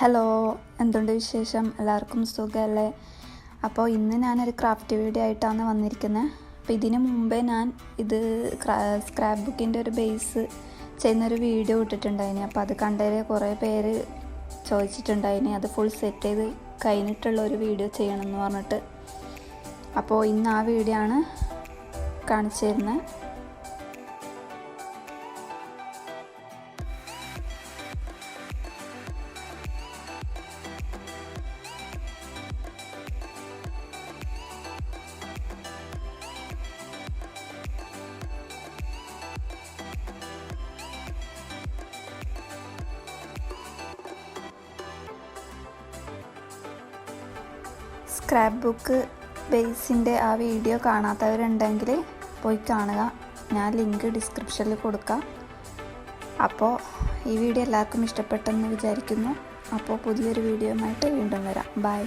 Hello, എന്തുണ്ട് വിശേഷം? എല്ലാവർക്കും സുഖമല്ലേ? അപ്പോൾ ഇന്ന് ഞാനൊരു ക്രാഫ്റ്റ് വീഡിയോ ആയിട്ടാണ് വന്നിരിക്കുന്നത്. അപ്പോൾ ഇതിന് മുമ്പേ ഞാൻ ഇത് സ്ക്രാപ്പ് ബുക്കിൻ്റെ ഒരു ബേസ് ചെയ്യുന്നൊരു വീഡിയോ ഇട്ടിട്ടുണ്ടായിന്. അപ്പോൾ അത് കണ്ടതിൽ കുറേ പേര് ചോദിച്ചിട്ടുണ്ടായിന് അത് ഫുൾ സെറ്റ് ചെയ്ത് കഴിഞ്ഞിട്ടുള്ള ഒരു വീഡിയോ ചെയ്യണമെന്ന് പറഞ്ഞിട്ട്. അപ്പോൾ ഇന്ന് ആ വീഡിയോ ആണ് കാണിച്ചു തരുന്നത്. സ്ക്രാപ്പ് ബുക്ക് ബേസിൻ്റെ ആ വീഡിയോ കാണാത്തവരുണ്ടെങ്കിൽ പോയി കാണുക. ഞാൻ ലിങ്ക് ഡിസ്ക്രിപ്ഷനിൽ കൊടുക്കാം. അപ്പോൾ ഈ വീഡിയോ എല്ലാവർക്കും ഇഷ്ടപ്പെട്ടെന്ന് വിചാരിക്കുന്നു. അപ്പോൾ പുതിയൊരു വീഡിയോയുമായിട്ട് വീണ്ടും വരാം. ബൈ.